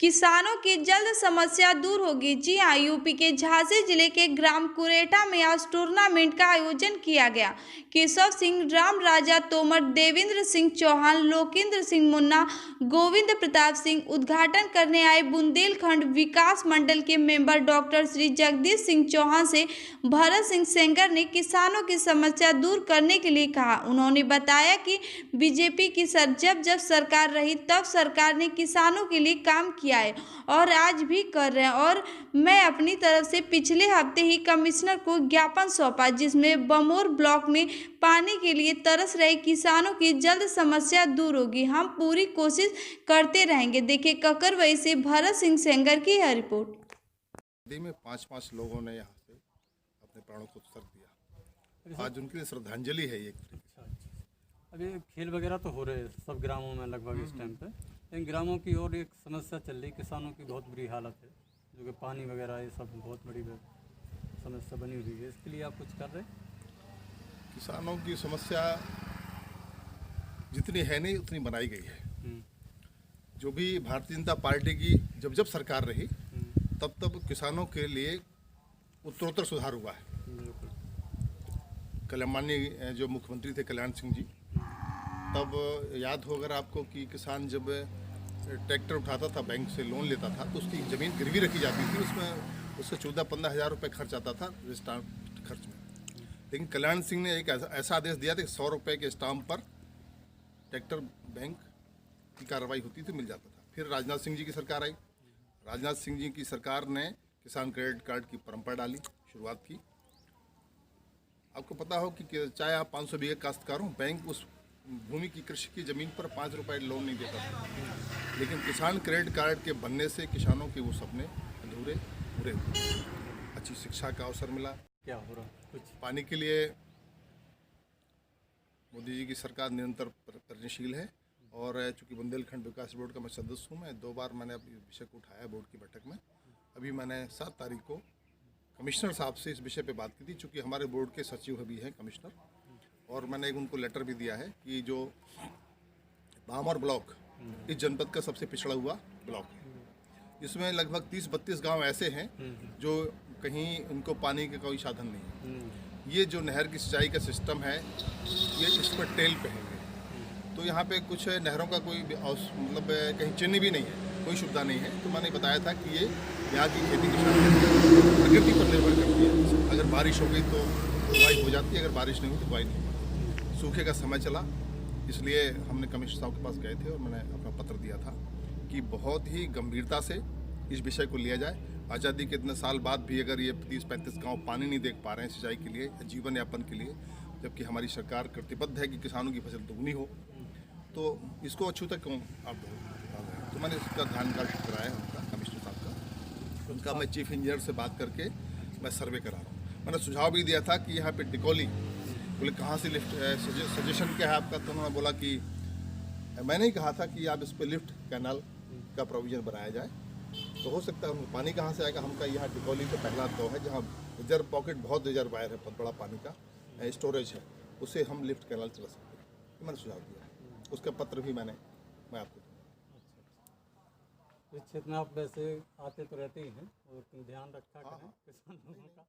किसानों की जल्द समस्या दूर होगी। जी हां, यूपी के झांसी जिले के ग्राम कुरेटा में आज टूर्नामेंट का आयोजन किया गया। केशव सिंह, राम राजा तोमर, देवेंद्र सिंह चौहान, लोकेंद्र सिंह मुन्ना, गोविंद प्रताप सिंह, उद्घाटन करने आए बुंदेलखंड विकास मंडल के मेंबर डॉक्टर श्री जगदीश सिंह चौहान से भरत सिंह सेंगर ने किसानों की समस्या दूर करने के लिए कहा। उन्होंने बताया कि बीजेपी की जब सरकार रही तब सरकार ने किसानों के लिए काम किया है और आज भी कर रहे हैं। और मैं अपनी तरफ से पिछले हफ्ते ही कमिश्नर को ज्ञापन सौंपा, जिसमें बमोर ब्लॉक में पानी के लिए तरस रहे किसानों की जल्द समस्या दूर होगी। हम पूरी कोशिश करते रहेंगे। देखिए ककरवई से भरत सिंह सेंगर की यह रिपोर्ट। नदी में 5-5 लोगों ने यहाँ से अपने प्राणों को उत्सर्ग दिया। आज उनके लिए श्रद्धांजलि है एक तरीके से। अभी खेल वगैरह तो हो रहे हैं सब ग्रामों में लगभग इस टाइम पे, लेकिन ग्रामों की और एक समस्या चल रही, किसानों की बहुत बुरी हालत है, जो कि पानी वगैरह ये सब बहुत बड़ी समस्या बनी हुई है। इसके लिए आप कुछ कर रहे हैं? किसानों की समस्या जितनी है नहीं उतनी बनाई गई है। जो भी भारतीय जनता पार्टी की जब सरकार रही तब किसानों के लिए उत्तरोत्तर सुधार हुआ है। माननीय जो मुख्यमंत्री थे कल्याण सिंह जी, तब याद हो अगर आपको कि किसान जब ट्रैक्टर उठाता था, बैंक से लोन लेता था, तो उसकी ज़मीन गिरवी रखी जाती थी, उसमें उससे 14-15 हज़ार रुपये खर्च आता था स्टाम्प खर्च में। लेकिन कल्याण सिंह ने एक ऐसा आदेश दिया था कि 100 रुपये के स्टाम्प पर ट्रैक्टर बैंक की कार्रवाई होती थी, मिल जाता था। फिर राजनाथ सिंह जी की सरकार आई। राजनाथ सिंह जी की सरकार ने किसान क्रेडिट कार्ड की परंपरा डाली, शुरुआत की। आपको पता हो कि चाहे आप 500 बीघे काश्तकार हो, बैंक उस भूमि की कृषि की ज़मीन पर 5 रुपये लोन नहीं देता था। लेकिन किसान क्रेडिट कार्ड के बनने से किसानों के वो सपने अधूरे पूरे हुए। अच्छी शिक्षा का अवसर मिला। क्या हो रहा कुछ पानी के लिए मोदी जी की सरकार निरंतर प्रयत्नशील है। और चूँकि बुंदेलखंड विकास बोर्ड का मैं सदस्य हूँ, मैं 2 बार मैंने अपने विषय को उठाया बोर्ड की बैठक में। अभी मैंने 7 तारीख को कमिश्नर साहब से इस विषय पे बात की थी, चूँकि हमारे बोर्ड के सचिव भी हैं कमिश्नर, और मैंने एक उनको लेटर भी दिया है कि जो बामर ब्लॉक इस जनपद का सबसे पिछड़ा हुआ ब्लॉक है। इसमें लगभग 30-32 गांव ऐसे हैं जो कहीं उनको पानी का कोई साधन नहीं है। ये जो नहर की सिंचाई का सिस्टम है ये इस पर टेल पे है। तो यहाँ पे कुछ नहरों का कोई मतलब कहीं चिन्ह भी नहीं है, कोई सुविधा नहीं है। तो मैंने बताया था कि ये यहाँ की खेती किसान प्रकृति पर निर्भर करती है। अगर बारिश हो गई तो बुआई हो जाती है, अगर बारिश नहीं हुई तो बुआई नहीं होती। सूखे का समय चला, इसलिए हमने कमिश्नर साहब के पास गए थे और मैंने अपना पत्र दिया था कि बहुत ही गंभीरता से इस विषय को लिया जाए। आज़ादी के इतने साल बाद भी अगर ये 30-35 गाँव पानी नहीं देख पा रहे हैं सिंचाई के लिए, जीवन यापन के लिए, जबकि हमारी सरकार प्रतिबद्ध है कि किसानों की फसल दोगुनी हो, तो इसको अछूता क्यों आप तो मैंने इसका ध्यान कराया उनका, कमिश्नर साहब का। उनका मैं चीफ इंजीनियर से बात करके मैं सर्वे करा रहा हूँ। मैंने सुझाव भी दिया था कि यहाँ पे डिकोली, बोले कहाँ से लिफ्ट, सजेशन क्या है आपका? तो उन्होंने बोला कि मैंने ही कहा था कि आप इस पर लिफ्ट कैनाल का प्रोविज़न बनाया जाए, तो हो सकता है उनको पानी कहाँ से आएगा। हमका यहाँ डिकोली का पहला तो है जहाँ रिजर्व पॉकेट, बहुत रिजर्व वायर है, बहुत बड़ा पानी का स्टोरेज है, उसे हम लिफ्ट कैनाल चला सकते हैं। तो मैंने सुझाव दिया, उसका पत्र भी मैं आपको। इस क्षेत्र में आप वैसे आते तो रहते ही हैं और ध्यान रखा करें किसान लोगों का।